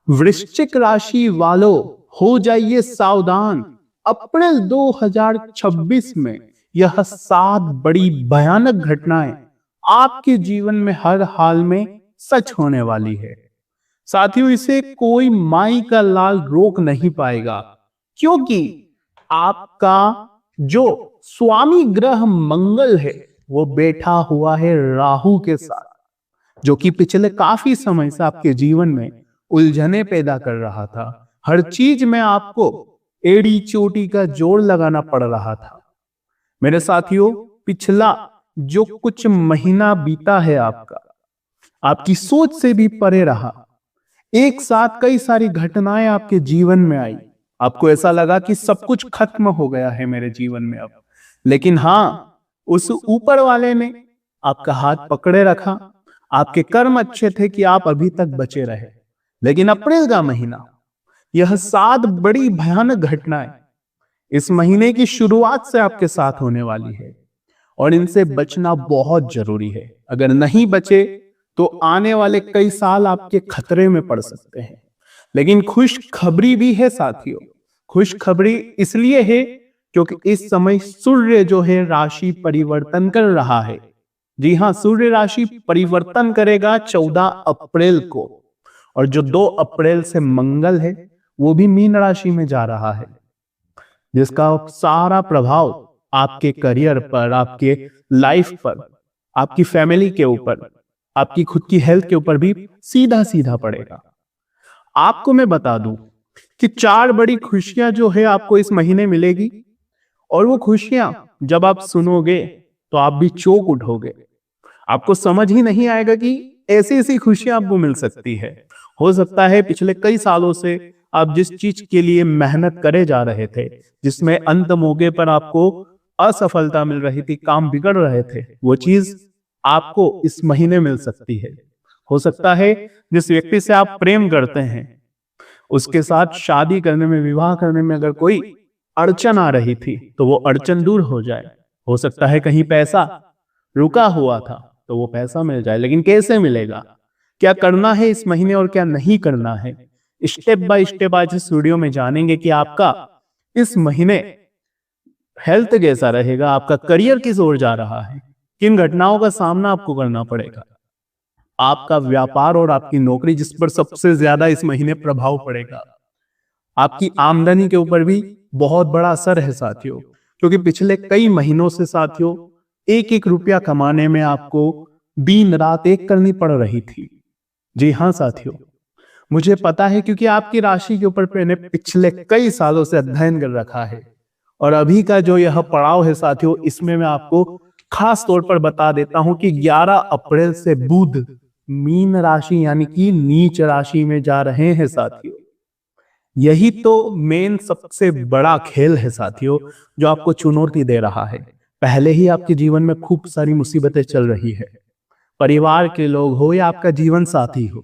वृश्चिक राशि वालों, हो जाइए सावधान। अप्रैल 2026 में यह 7 बड़ी भयानक घटनाएं आपके जीवन में हर हाल में सच होने वाली है। साथियों, इसे कोई माई का लाल रोक नहीं पाएगा, क्योंकि आपका जो स्वामी ग्रह मंगल है वो बैठा हुआ है राहु के साथ, जो कि पिछले काफी समय से आपके जीवन में उलझने पैदा कर रहा था। हर चीज में आपको एड़ी चोटी का जोड़ लगाना पड़ रहा था। मेरे साथियों, पिछला जो कुछ महीना बीता है आपका, आपकी सोच से भी परे रहा। एक साथ कई सारी घटनाएं आपके जीवन में आई। आपको ऐसा लगा कि सब कुछ खत्म हो गया है मेरे जीवन में अब। लेकिन हाँ, उस ऊपर वाले ने आपका हाथ पकड़े रखा। आपके कर्म अच्छे थे कि आप अभी तक बचे रहे। लेकिन अप्रैल का महीना, यह 7 बड़ी भयानक घटनाएं इस महीने की शुरुआत से आपके साथ होने वाली है, और इनसे बचना बहुत जरूरी है। अगर नहीं बचे तो आने वाले कई साल आपके खतरे में पड़ सकते हैं। लेकिन खुश खबरी भी है साथियों। खुश खबरी इसलिए है क्योंकि इस समय सूर्य जो है राशि परिवर्तन कर रहा है। जी हाँ, सूर्य राशि परिवर्तन करेगा 14 अप्रैल को, और जो 2 अप्रैल से मंगल है वो भी मीन राशि में जा रहा है, जिसका सारा प्रभाव आपके करियर पर, आपके लाइफ पर, आपकी फैमिली के ऊपर, आपकी खुद की हेल्थ के ऊपर भी सीधा सीधा पड़ेगा। आपको मैं बता दूं कि 4 बड़ी खुशियां जो है आपको इस महीने मिलेगी, और वो खुशियां जब आप सुनोगे तो आप भी चौंक उठोगे। आपको समझ ही नहीं आएगा कि ऐसी ऐसी खुशियां आपको मिल सकती है। हो सकता है पिछले कई सालों से आप जिस चीज के लिए मेहनत करे जा रहे थे, जिसमें अंत मौके पर आपको असफलता मिल रही थी, काम बिगड़ रहे थे, वो चीज आपको इस महीने मिल सकती है। हो सकता है जिस व्यक्ति से आप प्रेम करते हैं उसके साथ शादी करने में, विवाह करने में अगर कोई अड़चन आ रही थी तो वो अड़चन दूर हो जाए। हो सकता है कहीं पैसा रुका हुआ था तो वो पैसा मिल जाए। लेकिन कैसे मिलेगा, क्या करना है इस महीने और क्या नहीं करना है, स्टेप बाय स्टेप आज इस वीडियो में जानेंगे कि आपका इस महीने हेल्थ कैसा रहेगा, आपका करियर किस ओर जा रहा है, किन घटनाओं का सामना आपको करना पड़ेगा, आपका व्यापार और आपकी नौकरी जिस पर सबसे ज्यादा इस महीने प्रभाव पड़ेगा, आपकी आमदनी के ऊपर भी बहुत बड़ा असर है साथियों। क्योंकि पिछले कई महीनों से साथियों एक एक रुपया कमाने में आपको दिन रात एक करनी पड़ रही थी। जी हाँ साथियों, मुझे पता है, क्योंकि आपकी राशि के ऊपर मैंने पिछले कई सालों से अध्ययन कर रखा है। और अभी का जो यह पड़ाव है साथियों, इसमें मैं आपको खास तौर पर बता देता हूं कि 11 अप्रैल से बुध मीन राशि यानी कि नीच राशि में जा रहे हैं साथियों। यही तो मेन सबसे बड़ा खेल है साथियों, जो आपको चुनौती दे रहा है। पहले ही आपके जीवन में खूब सारी मुसीबतें चल रही है। परिवार के लोग हो या आपका जीवन साथी हो,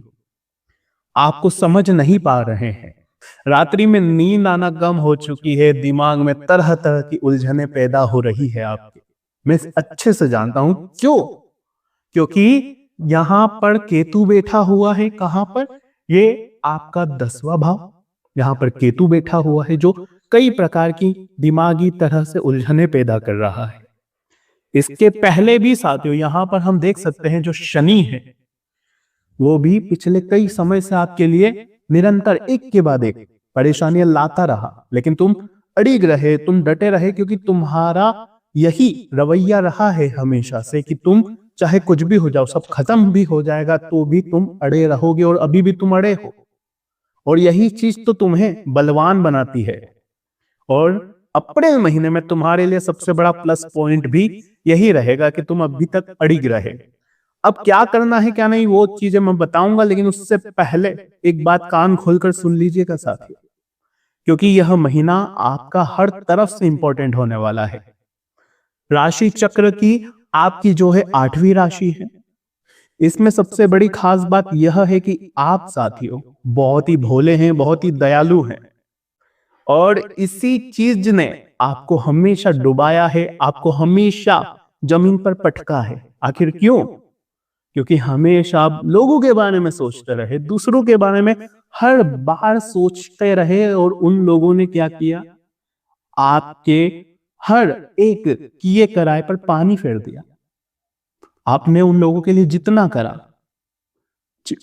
आपको समझ नहीं पा रहे हैं। रात्रि में नींद आना कम हो चुकी है, दिमाग में तरह तरह की उलझनें पैदा हो रही है आपके। मैं अच्छे से जानता हूं क्यों, क्योंकि यहां पर केतु बैठा हुआ है। कहां पर? ये आपका 10वां भाव, यहां पर केतु बैठा हुआ है, जो कई प्रकार की दिमागी तरह से उलझनें पैदा कर रहा है। इसके पहले भी साथियों यहां पर हम देख सकते हैं जो शनि है, वो भी पिछले कई समय से आपके लिए निरंतर एक के बाद एक परेशानियां लाता रहा। लेकिन तुम अड़िग रहे, तुम डटे रहे, क्योंकि तुम्हारा यही रवैया रहा है हमेशा से कि तुम चाहे कुछ भी हो जाओ, सब खत्म भी हो जाएगा तो भी तुम अड़े रहोगे, और अभी भी तुम अड़े हो। और यही चीज तो तुम्हें बलवान बनाती है। और अप्रैल महीने में तुम्हारे लिए सबसे बड़ा प्लस पॉइंट भी यही रहेगा कि तुम अभी तक अड़िग रहे। अब क्या करना है क्या नहीं वो चीजें मैं बताऊंगा, लेकिन उससे पहले एक बात कान खोलकर सुन लीजिएगा साथियों, क्योंकि यह महीना आपका हर तरफ से इंपॉर्टेंट होने वाला है। राशि चक्र की आपकी जो है 8वीं राशि है। इसमें सबसे बड़ी खास बात यह है कि आप साथियों बहुत ही भोले हैं, बहुत ही दयालु हैं, और इसी चीज ने आपको हमेशा डुबाया है, आपको हमेशा जमीन पर पटका है। आखिर क्यों? क्योंकि हमेशा आप लोगों के बारे में सोचते रहे, दूसरों के बारे में हर बार सोचते रहे और उन लोगों ने क्या किया, आपके हर एक किए कराए पर पानी फेर दिया। आपने उन लोगों के लिए जितना करा,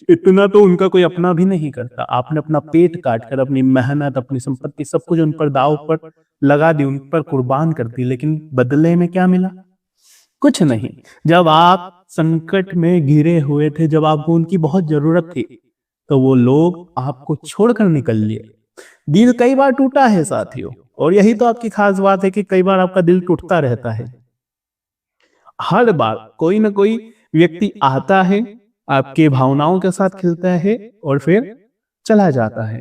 इतना तो उनका कोई अपना भी नहीं करता। आपने अपना पेट काट कर, अपनी मेहनत, अपनी संपत्ति, सब कुछ उन पर दाव पर लगा दी, उन पर कुर्बान कर दी, लेकिन बदले में क्या मिला? कुछ नहीं। जब आप संकट में घिरे हुए थे, जब आपको उनकी बहुत जरूरत थी, तो वो लोग आपको छोड़कर निकल लिए। दिल कई बार टूटा है साथियों, और यही तो आपकी खास बात है कि कई बार आपका दिल टूटता रहता है। हर बार कोई ना कोई व्यक्ति आता है, आपके भावनाओं के साथ खिलता है और फिर चला जाता है।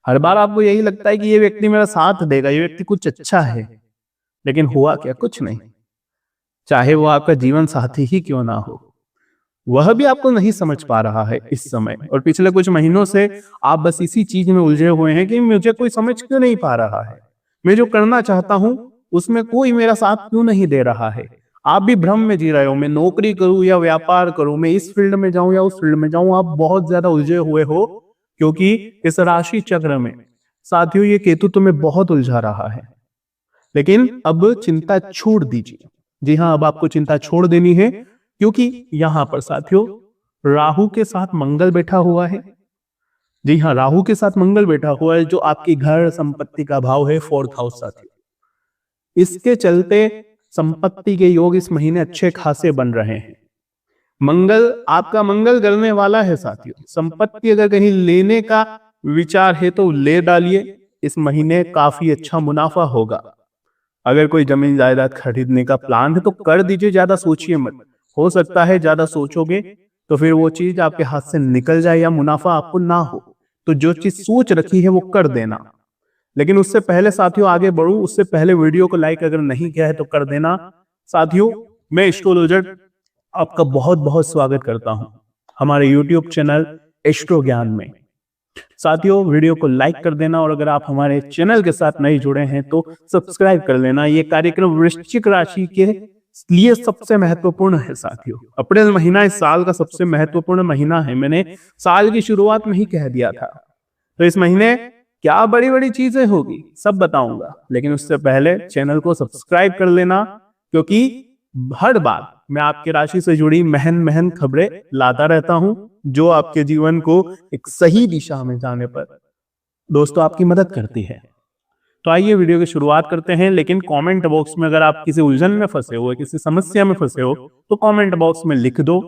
हर बार आपको यही लगता है कि ये व्यक्ति मेरा साथ देगा, ये व्यक्ति कुछ अच्छा है, लेकिन हुआ क्या? कुछ नहीं। चाहे वो आपका जीवन साथी ही क्यों ना हो, वह भी आपको नहीं समझ पा रहा है इस समय। और पिछले कुछ महीनों से आप बस इसी चीज में उलझे हुए हैं कि मुझे कोई समझ क्यों नहीं पा रहा है, मैं जो करना चाहता हूं उसमें कोई मेरा साथ क्यों नहीं दे रहा है। आप भी भ्रम में जी रहे हो, मैं नौकरी करूं या व्यापार करूं, मैं इस फील्ड में जाऊं या उस फील्ड में जाऊं। आप बहुत ज्यादा उलझे हुए हो, क्योंकि इस राशि चक्र में साथियों ये केतु तुम्हें बहुत उलझा रहा है। लेकिन अब चिंता छोड़ दीजिए। जी हाँ, अब आपको चिंता छोड़ देनी है, क्योंकि यहां पर साथियों राहु के साथ मंगल बैठा हुआ है। जी हाँ, राहु के साथ मंगल बैठा हुआ है, जो आपकी घर संपत्ति का भाव है, 4th हाउस साथियों। इसके चलते संपत्ति के योग इस महीने अच्छे खासे बन रहे हैं। मंगल आपका मंगल करने वाला है साथियों। संपत्ति अगर कहीं लेने का विचार है तो ले डालिए, इस महीने काफी अच्छा मुनाफा होगा। अगर कोई जमीन जायदाद खरीदने का प्लान है तो कर दीजिए, ज्यादा सोचिए मत। हो सकता है ज्यादा सोचोगे तो फिर वो चीज आपके हाथ से निकल जाए या मुनाफा आपको ना हो। तो जो चीज सोच रखी है वो कर देना। लेकिन उससे पहले साथियों आगे बढ़ूं, उससे पहले वीडियो को लाइक अगर नहीं किया है तो कर देना। साथियों, मैं एस्ट्रोलॉजर आपका बहुत बहुत स्वागत करता हूं हमारे YouTube चैनल एस्ट्रो ज्ञान में। साथियों, वीडियो को लाइक कर देना, और अगर आप हमारे चैनल के साथ नहीं जुड़े हैं तो सब्सक्राइब कर लेना। ये कार्यक्रम वृश्चिक राशि के लिए सबसे महत्वपूर्ण है साथियों। अप्रैल महीना इस साल का सबसे महत्वपूर्ण महीना है। मैंने साल की शुरुआत में ही कह दिया था। तो इस महीने क्या बड़ी बड़ी चीजें होगी सब बताऊंगा, लेकिन उससे पहले चैनल को सब्सक्राइब कर लेना, क्योंकि हर बार मैं आपकी राशि से जुड़ी महन महन खबरें लाता रहता हूं, जो आपके जीवन को एक सही दिशा में जाने पर दोस्तों आपकी मदद करती है। तो आइए वीडियो की शुरुआत करते हैं। लेकिन कमेंट बॉक्स में अगर आप किसी उलझन में फंसे हो, किसी समस्या में फंसे हो, तो कमेंट बॉक्स में लिख दो।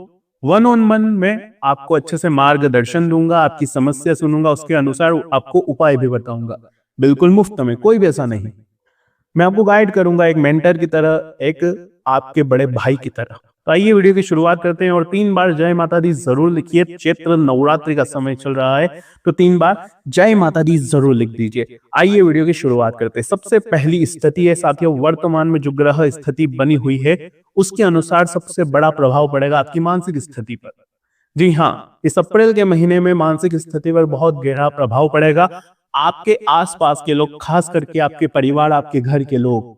1-on-1 में आपको अच्छे से मार्गदर्शन दूंगा, आपकी समस्या सुनूंगा, उसके अनुसार आपको उपाय भी बताऊंगा, बिल्कुल मुफ्त में, कोई भी ऐसा नहीं। मैं आपको गाइड करूंगा एक मेंटर की तरह, एक आपके बड़े भाई की तरह। तो आइए वीडियो की शुरुआत करते हैं, और 3 बार जय माता दी जरूर लिखिए। चैत्र नवरात्रि का समय चल रहा है, तो 3 बार जय माता दी जरूर लिख दीजिए। आइए वीडियो की शुरुआत करते हैं। सबसे पहली स्थिति है साथियों, वर्तमान में जो ग्रह स्थिति बनी हुई है उसके अनुसार सबसे बड़ा प्रभाव पड़ेगा आपकी मानसिक स्थिति पर। जी हाँ, इस अप्रैल के महीने में मानसिक स्थिति पर बहुत गहरा प्रभाव पड़ेगा। आपके आसपास के लोग, खास करके आपके परिवार, आपके घर के लोग,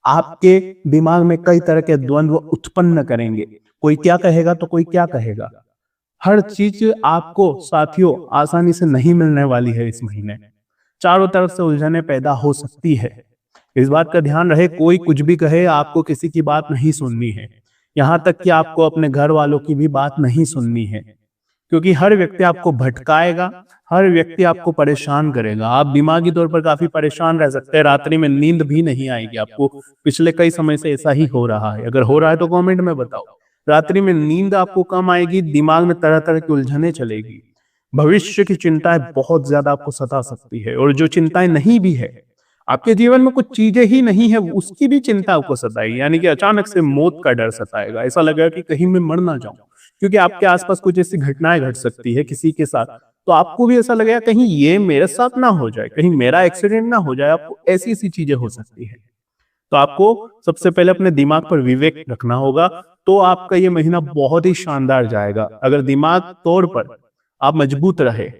आपके दिमाग में कई तरह के द्वंद्व उत्पन्न करेंगे। कोई क्या कहेगा तो कोई क्या कहेगा। हर चीज आपको साथियों आसानी से नहीं मिलने वाली है। इस महीने चारों तरफ से उलझने पैदा हो सकती है। इस बात का ध्यान रहे, कोई कुछ भी कहे, आपको किसी की बात नहीं सुननी है। यहां तक कि आपको अपने घर वालों की भी बात नहीं सुननी है, क्योंकि हर व्यक्ति आपको भटकाएगा, हर व्यक्ति आपको परेशान करेगा। आप दिमागी तौर पर काफी परेशान रह सकते हैं, रात्रि में नींद भी नहीं आएगी आपको। पिछले कई समय से ऐसा ही हो रहा है। अगर हो रहा है तो कमेंट में बताओ। रात्रि में नींद आपको कम आएगी, दिमाग में तरह तरह की उलझने चलेगी, भविष्य की चिंताएं बहुत ज्यादा आपको सता सकती है। और जो चिंताएं नहीं भी है, आपके जीवन में कुछ चीजें ही नहीं है, उसकी भी चिंता आपको सताएगी। यानी कि अचानक से मौत का डर सताएगा। ऐसा लगेगा कि कहीं मैं मर ना जाऊं, क्योंकि आपके आसपास कुछ ऐसी घटनाएं घट सकती है किसी के साथ। तो आपको भी ऐसा लगेगा कहीं ये मेरे साथ ना हो जाए, कहीं मेरा एक्सीडेंट ना हो जाए। आपको ऐसी ऐसी चीजें हो सकती है। तो आपको सबसे पहले अपने दिमाग पर विवेक रखना होगा, तो आपका ये महीना बहुत ही शानदार जाएगा। अगर दिमाग तौर पर आप मजबूत रहे,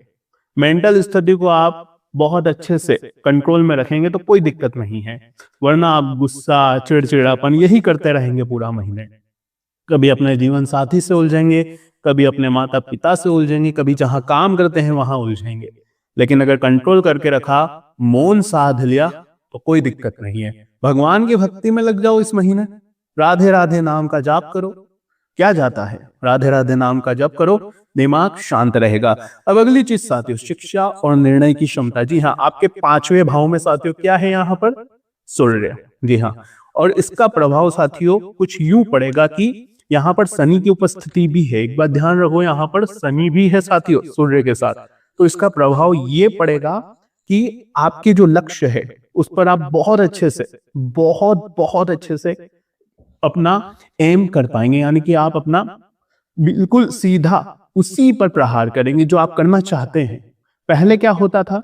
मेंटल स्थिति को आप बहुत अच्छे से कंट्रोल में रखेंगे तो कोई दिक्कत नहीं है। वरना आप गुस्सा, चिड़चिड़ापन यही करते रहेंगे पूरा महीने। कभी अपने जीवन साथी से उलझेंगे, कभी अपने माता पिता से उलझेंगे, कभी जहां काम करते हैं वहां उलझेंगे। लेकिन अगर कंट्रोल करके रखा, मौन साध लिया, तो कोई दिक्कत नहीं है। भगवान की भक्ति में लग जाओ इस महीने, राधे राधे नाम का जाप करो, क्या जाता है, राधे राधे नाम का जप करो, दिमाग शांत रहेगा। अब अगली चीज साथियों, शिक्षा और निर्णय की क्षमता। जी हाँ, आपके पांचवें भाव में साथियों क्या है यहाँ पर, सूर्य। जी हाँ, और इसका प्रभाव साथियों कुछ यूं पड़ेगा कि यहाँ पर शनि की उपस्थिति भी है। एक बात ध्यान रखो, यहाँ पर शनि भी है साथियों सूर्य के साथ। तो इसका प्रभाव ये पड़ेगा कि आपके जो लक्ष्य है उस पर आप बहुत अच्छे से, बहुत बहुत अच्छे से अपना एम कर पाएंगे, यानी कि आप अपना बिल्कुल सीधा उसी पर प्रहार करेंगे जो आप करना चाहते हैं। पहले क्या होता था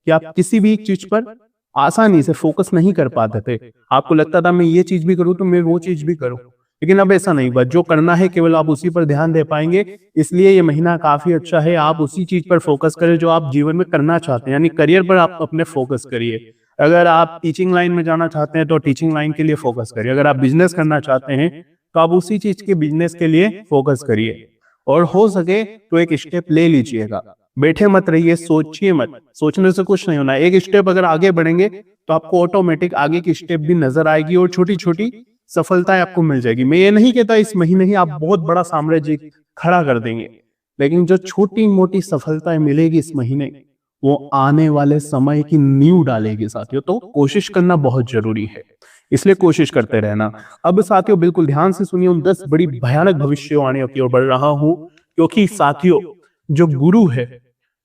कि आप किसी भी एक चीज पर आसानी से फोकस नहीं कर पाते थे, आपको लगता था मैं ये चीज भी करूं तो मैं वो चीज भी करूं, लेकिन अब ऐसा नहीं, बस जो करना है केवल आप उसी पर ध्यान दे पाएंगे। इसलिए ये महीना काफी अच्छा है, आप उसी चीज पर फोकस करें जो आप जीवन में करना चाहते हैं, यानी करियर पर आप अपने फोकस करिए। अगर आप टीचिंग लाइन में जाना चाहते हैं तो टीचिंग लाइन के लिए फोकस करिए, अगर आप बिजनेस करना चाहते हैं तो आप उसी चीज के बिजनेस के लिए फोकस करिए, और हो सके तो एक स्टेप ले लीजिएगा। बैठे मत रहिए, सोचिए मत, सोचने से कुछ नहीं होना। एक स्टेप अगर आगे बढ़ेंगे तो आपको ऑटोमेटिक आगे की स्टेप भी नजर आएगी और छोटी छोटी सफलताएं आपको मिल जाएगी। मैं ये नहीं कहता इस महीने ही आप बहुत बड़ा साम्राज्य खड़ा कर देंगे, लेकिन जो छोटी मोटी सफलताएं मिलेगी इस महीने, वो आने वाले समय की नींव डालेगी साथियों। तो कोशिश करना बहुत जरूरी है, इसलिए कोशिश करते रहना। अब साथियों बिल्कुल ध्यान से सुनिए, उन 10 बड़ी भयानक भविष्यवाणियों की ओर बढ़ रहा हूं, क्योंकि साथियों जो गुरु है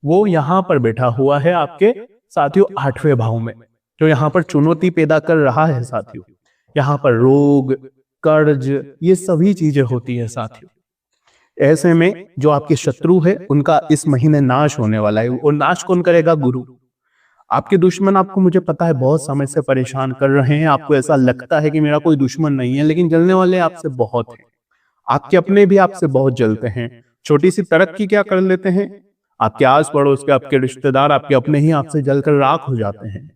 वो यहां पर बैठा हुआ है आपके साथियों 8वें भाव में, जो यहाँ पर चुनौती पैदा कर रहा है साथियों। यहाँ पर रोग, कर्ज, ये सभी चीजें होती है साथियों। ऐसे में जो आपके शत्रु है उनका इस महीने नाश होने वाला है, और नाश कौन करेगा, गुरु। आपके दुश्मन, आपको मुझे पता है बहुत समय से परेशान कर रहे हैं, आपको ऐसा लगता है कि मेरा कोई दुश्मन नहीं है, लेकिन जलने वाले आपसे बहुत हैं। आपके अपने भी आपसे बहुत जलते हैं। छोटी सी तरक्की क्या कर लेते हैं, आपके आस पड़ोस के, आपके रिश्तेदार, आपके अपने ही आपसे जलकर राख हो जाते हैं।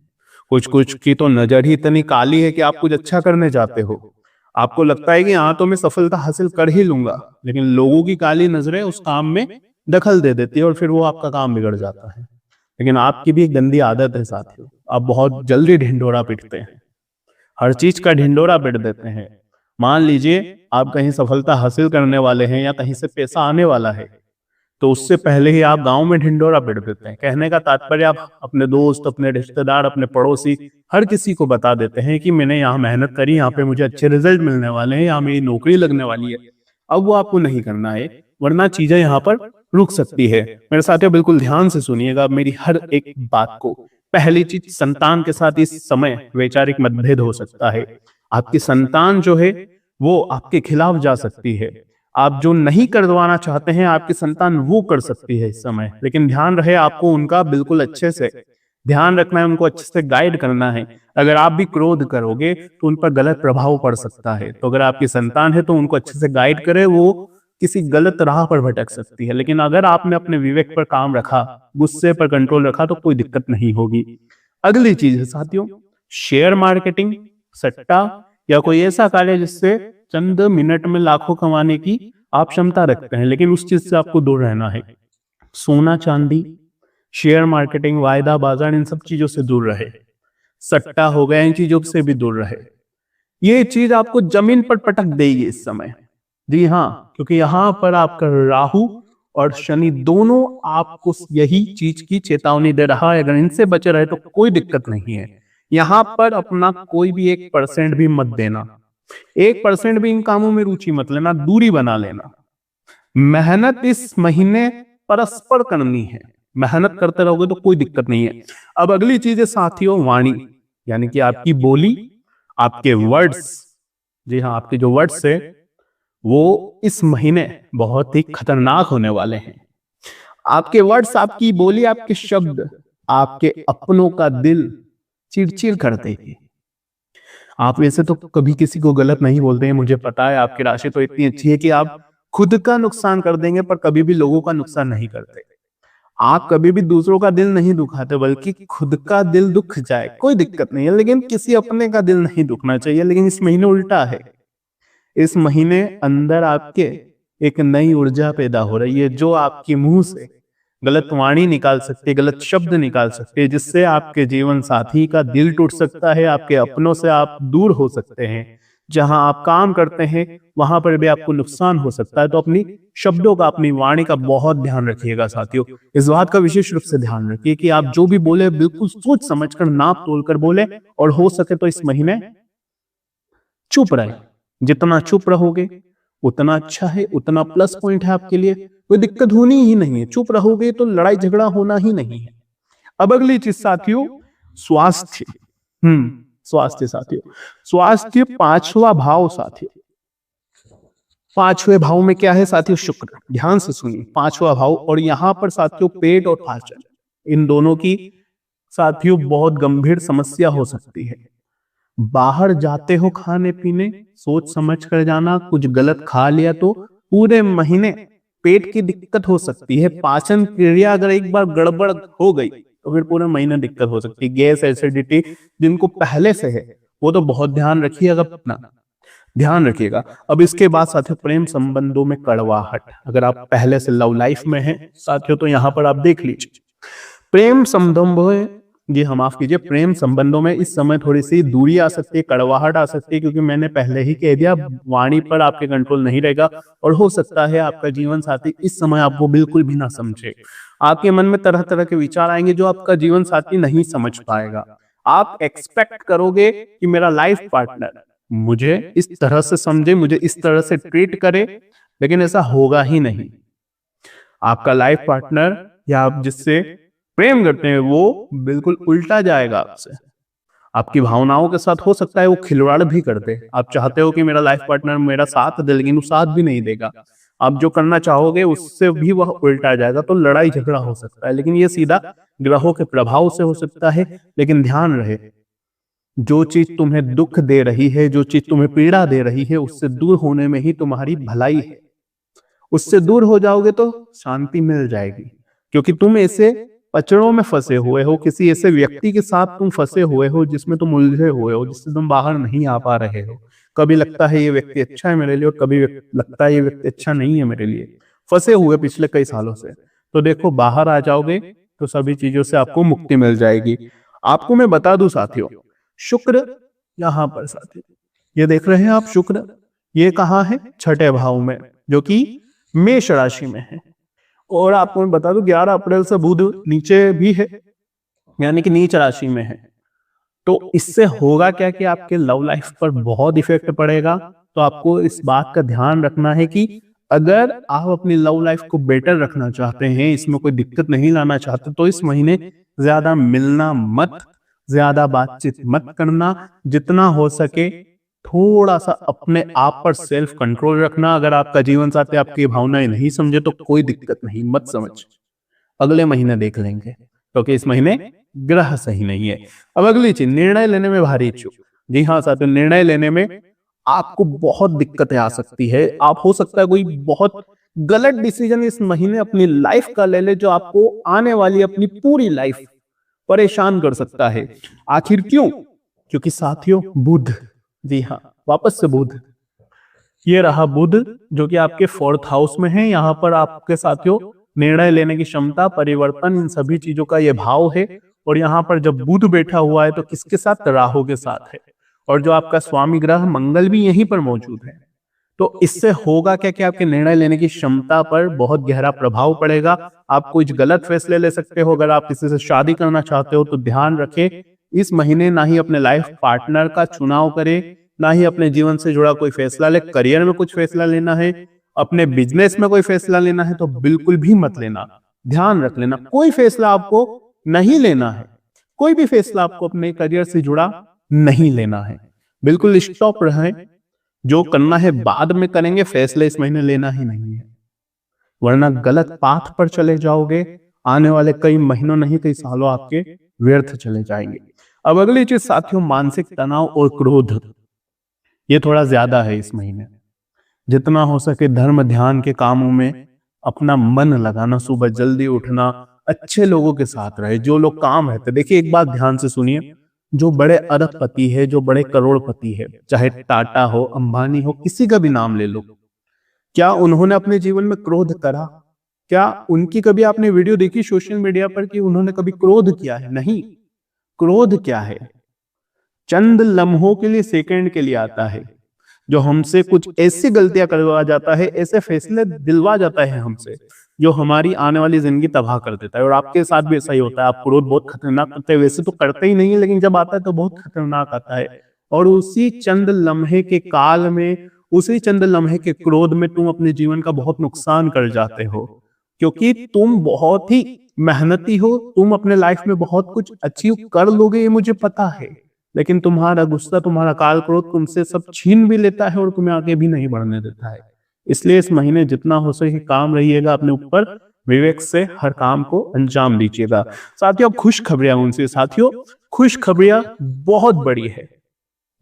कुछ कुछ की तो नजर ही इतनी काली है कि आप कुछ अच्छा करने जाते हो, आपको लगता है कि हाँ तो मैं सफलता हासिल कर ही लूंगा, लेकिन लोगों की काली नजरें उस काम में दखल दे देती है और फिर वो आपका काम बिगड़ जाता है। लेकिन आपकी भी एक गंदी आदत है साथियों, आप बहुत जल्दी ढिंढोरा पीटते हैं, हर चीज का ढिंडोरा पीट देते हैं। मान लीजिए आप कहीं सफलता हासिल करने वाले हैं या कहीं से पैसा आने वाला है, तो उससे पहले ही आप गांव में ढिंडोरा पीट देते हैं। कहने का तात्पर्य आप अपने दोस्त, अपने रिश्तेदार, अपने पड़ोसी, हर किसी को बता देते हैं कि मैंने यहाँ मेहनत करी, यहाँ पे मुझे अच्छे रिजल्ट मिलने वाले हैं, यहाँ मेरी नौकरी लगने वाली है। अब वो आपको नहीं करना है, वरना चीजें यहाँ पर रुक सकती है। मेरे साथियों बिल्कुल ध्यान से सुनिएगा मेरी हर एक बात को। पहली चीज, संतान के साथ इस समय वैचारिक मतभेद हो सकता है। आपकी संतान जो है वो आपके खिलाफ जा सकती है। आप जो नहीं करवाना चाहते हैं आपकी संतान वो कर सकती है इस समय, लेकिन ध्यान रहे आपको उनका बिल्कुल अच्छे से ध्यान रखना है, उनको अच्छे से गाइड करना है। अगर आप भी क्रोध करोगे तो उन पर गलत प्रभाव पड़ सकता है। तो अगर आपकी संतान है तो उनको अच्छे से गाइड करे, वो किसी गलत राह पर भटक सकती है। लेकिन अगर आपने अपने विवेक पर काम रखा, गुस्से पर कंट्रोल रखा, तो कोई दिक्कत नहीं होगी। अगली चीज है साथियों, शेयर मार्केटिंग, सट्टा या कोई ऐसा कार्य जिससे चंद मिनट में लाखों कमाने की आप क्षमता रखते हैं, लेकिन उस चीज से आपको दूर रहना है। सोना चांदी, शेयर मार्केटिंग, वायदा बाजार, इन सब चीजों से दूर रहे। सट्टा हो गया, इन चीजों से भी दूर रहे। ये चीज आपको जमीन पर पटक देगी इस समय। जी हाँ, क्योंकि यहां पर आपका राहु और शनि दोनों आपको यही चीज की चेतावनी दे रहा है। अगर इनसे बचे रहे तो कोई दिक्कत नहीं है। यहां पर अपना कोई भी 1% भी मत देना, 1% भी इन कामों में रुचि मत लेना, दूरी बना लेना। मेहनत इस महीने परस्पर करनी है, मेहनत करते रहोगे तो कोई दिक्कत नहीं है। अब अगली चीज है साथियों, वाणी, यानी कि आपकी बोली, आपके वर्ड्स। जी हाँ, आपके जो वर्ड्स है वो इस महीने बहुत ही खतरनाक होने वाले हैं। आपके वर्ड्स, आपकी बोली, आपके शब्द आपके अपनों का दिल चिड़चिड़ कर देगी। आप वैसे तो कभी किसी को गलत नहीं बोलते हैं, मुझे पता है, आपकी राशि तो इतनी अच्छी है कि आप खुद का नुकसान कर देंगे पर कभी भी लोगों का नुकसान नहीं करते। आप कभी भी दूसरों का दिल नहीं दुखाते, बल्कि खुद का दिल दुख जाए कोई दिक्कत नहीं है, लेकिन किसी अपने का दिल नहीं दुखना चाहिए। लेकिन इस महीने उल्टा है, इस महीने अंदर आपके एक नई ऊर्जा पैदा हो रही है, जो आपके मुंह से गलत वाणी निकाल सकते हैं, गलत शब्द निकाल सकते हैं, जिससे आपके जीवन साथी का दिल टूट सकता है, आपके अपनों से आप दूर हो सकते हैं। जहां आप काम करते हैं वहां पर भी आपको नुकसान हो सकता है। तो अपनी शब्दों का, अपनी वाणी का बहुत ध्यान रखिएगा साथियों। इस बात का विशेष रूप से ध्यान रखिए कि आप जो भी बोले बिल्कुल सोच समझकर, नाप तोल कर बोले, और हो सके तो इस महीने चुप रहे। जितना चुप रहोगे उतना अच्छा है, उतना प्लस पॉइंट है आपके लिए। कोई दिक्कत होनी ही नहीं है, चुप रहोगे तो लड़ाई झगड़ा होना ही नहीं है। अब अगली चीज साथियों, स्वास्थ्य। स्वास्थ्य साथियों, स्वास्थ्य पांचवा भाव साथियों। पांचवें भाव में क्या है साथियों? शुक्र। ध्यान से सुनिए, पांचवा भाव, और यहां पर साथियों पेट और पाचन, इन दोनों की साथियों बहुत गंभीर समस्या हो सकती है। बाहर जाते हो खाने पीने, सोच समझ कर जाना, कुछ गलत खा लिया तो पूरे महीने पेट की दिक्कत हो सकती है। पाचन क्रिया अगर एक बार गड़बड़ हो गई तो फिर पूरे महीने दिक्कत हो सकती है। गैस, एसिडिटी जिनको पहले से है वो तो बहुत ध्यान रखिएगा, अपना ध्यान रखिएगा। अब इसके बाद साथियों प्रेम संबंधों में कड़वाहट। अगर आप पहले से लव लाइफ में हैं साथियों तो यहां पर आप देख लीजिए, प्रेम संबंधों में, जी हम माफ कीजिए, प्रेम संबंधों में इस समय थोड़ी सी दूरी आ सकती है, कड़वाहट आ सकती है, क्योंकि मैंने पहले ही कह दिया वाणी पर आपके कंट्रोल नहीं रहेगा। और हो सकता है आपका जीवन साथी इस समय आपको बिल्कुल भी ना समझे। आपके मन में तरह तरह के विचार आएंगे जो आपका जीवन साथी नहीं समझ पाएगा। आप एक्सपेक्ट करोगे कि मेरा लाइफ पार्टनर मुझे इस तरह से समझे, मुझे इस तरह से ट्रीट करे, लेकिन ऐसा होगा ही नहीं। आपका लाइफ पार्टनर या आप जिससे प्रेम करते हैं वो बिल्कुल उल्टा जाएगा आपसे। आपकी भावनाओं के साथ हो सकता है वो खिलवाड़ भी कर दे। आप चाहते हो कि मेरा लाइफ पार्टनर मेरा साथ दे, लेकिन वो साथ भी नहीं देगा। आप जो करना चाहोगे उससे भी वह उल्टा जाएगा, तो लड़ाई झगड़ा हो सकता है। लेकिन ये सीधा ग्रहों के प्रभाव से हो सकता है। लेकिन ध्यान रहे, जो चीज तुम्हें दुख दे रही है, जो चीज तुम्हें पीड़ा दे रही है, उससे दूर होने में ही तुम्हारी भलाई है। उससे दूर हो जाओगे तो शांति मिल जाएगी, क्योंकि तुम ऐसे पचड़ों में फंसे हुए हो, किसी ऐसे व्यक्ति के साथ तुम फंसे हुए हो जिसमें तुम उलझे हुए हो, जिससे तुम बाहर नहीं आ पा रहे हो। कभी लगता है ये व्यक्ति अच्छा है मेरे लिए, और कभी लगता है ये व्यक्ति अच्छा नहीं है मेरे लिए। फंसे हुए पिछले कई सालों से। तो देखो, बाहर आ जाओगे तो सभी चीजों से आपको मुक्ति मिल जाएगी। आपको मैं बता दूं साथियों, शुक्र यहां पर साथियों, ये देख रहे हैं आप, शुक्र ये कहाँ है? छठे भाव में, जो कि मेष राशि में है। और आपको मैं बता दूं 11 अप्रैल से बुध नीचे भी है, यानी कि नीच राशि में है। तो इससे होगा क्या कि आपके लव लाइफ पर बहुत इफेक्ट पड़ेगा। तो आपको इस बात का ध्यान रखना है कि अगर आप अपनी लव लाइफ को बेटर रखना चाहते हैं, इसमें कोई दिक्कत नहीं लाना चाहते, तो इस महीने ज्यादा मिलना मत, ज्यादा बातचीत मत करना। जितना हो सके थोड़ा सा अपने आप पर सेल्फ कंट्रोल रखना। अगर आपका जीवन साथी आपकी भावनाएं नहीं समझे तो कोई दिक्कत नहीं, मत समझ, अगले महीने देख लेंगे, क्योंकि इस महीने ग्रह सही नहीं है। अब अगली चीज, निर्णय लेने में भारी चूक। जी हाँ साथियों, निर्णय लेने में आपको बहुत दिक्कतें आ सकती है। आप हो सकता है कोई बहुत गलत डिसीजन इस महीने अपनी लाइफ का ले ले, जो आपको आने वाली अपनी पूरी लाइफ परेशान कर सकता है। आखिर क्यों? क्योंकि साथियों बुध, जी हाँ वापस से बुध, ये रहा बुध जो कि आपके 4th हाउस में है। यहाँ पर आपके साथियों निर्णय लेने की क्षमता, परिवर्तन, इन सभी चीजों का ये भाव है। और यहाँ पर जब बुध बैठा हुआ है तो किसके साथ? राहु के साथ है। और जो आपका स्वामी ग्रह मंगल भी यहीं पर मौजूद है। तो इससे होगा क्या कि आपके निर्णय लेने की क्षमता पर बहुत गहरा प्रभाव पड़ेगा। आप कुछ गलत फैसले ले सकते हो। अगर आप किसी से शादी करना चाहते हो तो ध्यान रखें, इस महीने ना ही अपने लाइफ पार्टनर का चुनाव करें, ना ही अपने जीवन से जुड़ा कोई फैसला ले। करियर में कुछ फैसला लेना है, अपने बिजनेस में कोई फैसला लेना है तो बिल्कुल भी मत लेना। ध्यान रख लेना, कोई फैसला आपको नहीं लेना है। कोई भी फैसला आपको अपने करियर से जुड़ा नहीं लेना है। बिल्कुल स्टॉप रहे। जो करना है बाद में करेंगे, फैसले इस महीने लेना ही नहीं है, वरना गलत पाथ पर चले जाओगे। आने वाले कई महीनों नहीं कई सालों आपके व्यर्थ चले जाएंगे। अब अगली चीज साथियों, मानसिक तनाव और क्रोध, ये थोड़ा ज्यादा है इस महीने। जितना हो सके धर्म ध्यान के कामों में अपना मन लगाना, सुबह जल्दी उठना, अच्छे लोगों के साथ रहे, जो लोग काम रहते। देखिए एक बात ध्यान से सुनिए, जो बड़े अरबपति है, जो बड़े करोड़पति है, चाहे टाटा हो, अंबानी हो, किसी का भी नाम ले लो, क्या उन्होंने अपने जीवन में क्रोध करा? क्या उनकी कभी आपने वीडियो देखी सोशल मीडिया पर कि उन्होंने कभी क्रोध किया है? नहीं। क्रोध क्या है? चंद लम्हों के लिए, सेकंड के लिए आता है, जो हमसे कुछ ऐसी गलतियां करवा जाता है, ऐसे फैसले दिलवा जाता है हमसे, जो हमारी आने वाली जिंदगी तबाह कर देता है। और आपके साथ भी ऐसा ही होता है। आप क्रोध बहुत खतरनाक करते हैं, वैसे तो करते ही नहीं है, लेकिन जब आता है तो बहुत खतरनाक आता है। और उसी चंद लम्हे के काल में, उसी चंद लम्हे के क्रोध में तुम अपने जीवन का बहुत नुकसान कर जाते हो, क्योंकि तुम बहुत ही मेहनती हो, तुम अपने लाइफ में बहुत कुछ अचीव कर लोगे, ये मुझे पता है, लेकिन तुम्हारा गुस्सा, तुम्हारा काल क्रोध तुमसे सब छीन भी लेता है और तुम्हें आगे भी नहीं बढ़ने देता है। इसलिए इस महीने जितना हो सके काम रहिएगा अपने ऊपर, विवेक से हर काम को अंजाम दीजिएगा। साथियों, खुश खबरियां उनसे, साथियों खुश खबरियां बहुत बड़ी है,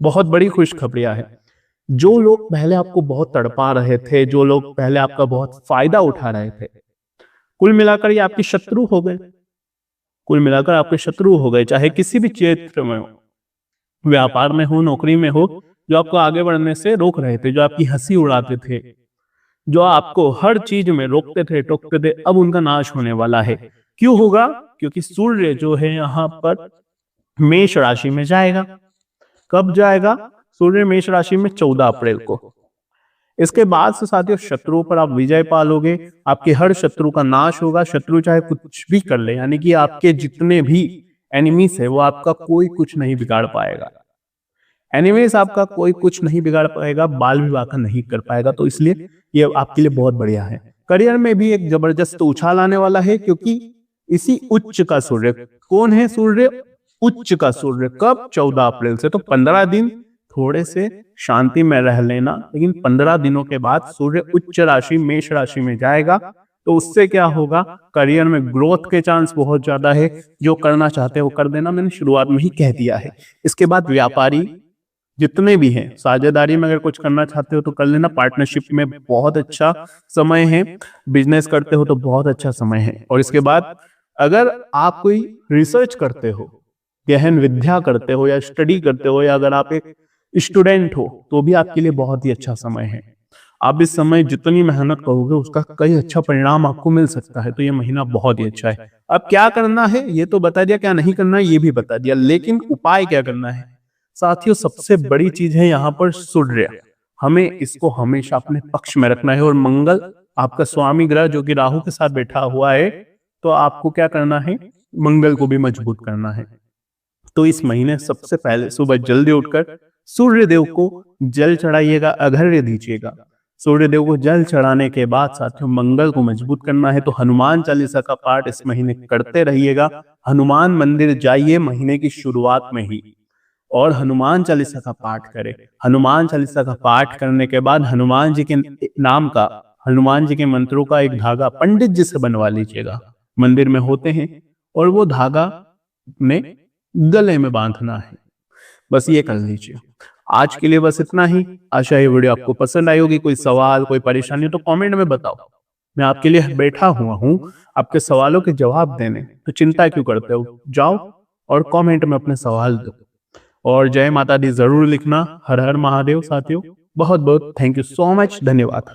बहुत बड़ी खुश खबरियां है। जो लोग पहले आपको बहुत तड़पा रहे थे, जो लोग पहले आपका बहुत फायदा उठा रहे थे, कुल मिलाकर ये आपके शत्रु हो गए। कुल मिलाकर आपके शत्रु हो गए, चाहे किसी भी क्षेत्र में हो, व्यापार में हो, नौकरी में हो, जो आपको आगे बढ़ने से रोक रहे थे, जो आपकी हंसी उड़ाते थे, जो आपको हर चीज में रोकते थे, टोकते थे, अब उनका नाश होने वाला है। क्यों होगा? क्योंकि सूर्य जो है यहाँ पर मेष राशि में जाएगा। कब जाएगा? सूर्य मेष राशि में 14 अप्रैल को। इसके बाद से साथियों शत्रुओं पर आप विजय पालोगे, आपके हर शत्रु का नाश होगा। शत्रु चाहे कुछ भी कर ले, यानी कि आपके जितने भी एनिमीज है वो आपका कोई कुछ नहीं बिगाड़ पाएगा। एनिमीज आपका कोई कुछ नहीं बिगाड़ पाएगा, बाल विवाह का नहीं कर पाएगा। तो इसलिए ये आपके लिए बहुत बढ़िया है। करियर में भी एक जबरदस्त उछाल आने वाला है, क्योंकि इसी उच्च का सूर्य, कौन है सूर्य? उच्च का सूर्य। कब? 14 अप्रैल से। तो 15 दिन थोड़े से शांति में रह लेना, लेकिन 15 दिनों के बाद सूर्य उच्च राशि मेष राशि में जाएगा। तो उससे क्या होगा? करियर में ग्रोथ के चांस बहुत ज्यादा है। जो करना चाहते हो कर देना, मैंने शुरुआत में ही कह दिया है। इसके बाद व्यापारी जितने भी हैं, साझेदारी में अगर कुछ करना चाहते हो तो कर लेना। पार्टनरशिप में बहुत अच्छा समय है। बिजनेस करते हो तो बहुत अच्छा समय है। और इसके बाद अगर आप कोई रिसर्च करते हो, गहन विद्या करते हो, या स्टडी करते हो, या अगर आप एक स्टूडेंट हो, तो भी आपके लिए बहुत ही अच्छा समय है। आप इस समय जितनी मेहनत करोगे उसका कई अच्छा परिणाम आपको मिल सकता है। तो ये महीना बहुत ही अच्छा है। अब क्या करना है ये तो बता दिया, क्या नहीं करना है ये भी बता दिया, लेकिन उपाय क्या करना है? साथियों सबसे बड़ी चीज है यहाँ पर सूर्य। हमें इसको हमेशा अपने पक्ष में रखना है। और मंगल आपका स्वामी ग्रह जो कि राहु के साथ बैठा हुआ है, तो आपको क्या करना है? मंगल को भी मजबूत करना है। तो इस महीने सबसे पहले सुबह जल्दी उठकर सूर्य देव को जल चढ़ाइएगा, अर्घ्य दीजिएगा। सूर्य देव को जल चढ़ाने के बाद साथियों मंगल को मजबूत करना है, तो हनुमान चालीसा का पाठ इस महीने करते रहिएगा। हनुमान मंदिर जाइए महीने की शुरुआत में ही, और हनुमान चालीसा का पाठ करें। हनुमान चालीसा का पाठ करने के बाद हनुमान जी के नाम का, हनुमान जी के मंत्रों का एक धागा पंडित जी से बनवा लीजिएगा, मंदिर में होते हैं, और वो धागा अपने गले में बांधना है। बस ये कर लीजिए। आज के लिए बस इतना ही। आशा ये वीडियो आपको पसंद आई होगी। कोई सवाल, कोई परेशानी हो तो कमेंट में बताओ। मैं आपके लिए बैठा हुआ हूँ आपके सवालों के जवाब देने। तो चिंता क्यों करते हो? जाओ और कमेंट में अपने सवाल दो। और जय माता दी जरूर लिखना। हर हर महादेव। साथियों बहुत बहुत थैंक यू सो मच, धन्यवाद।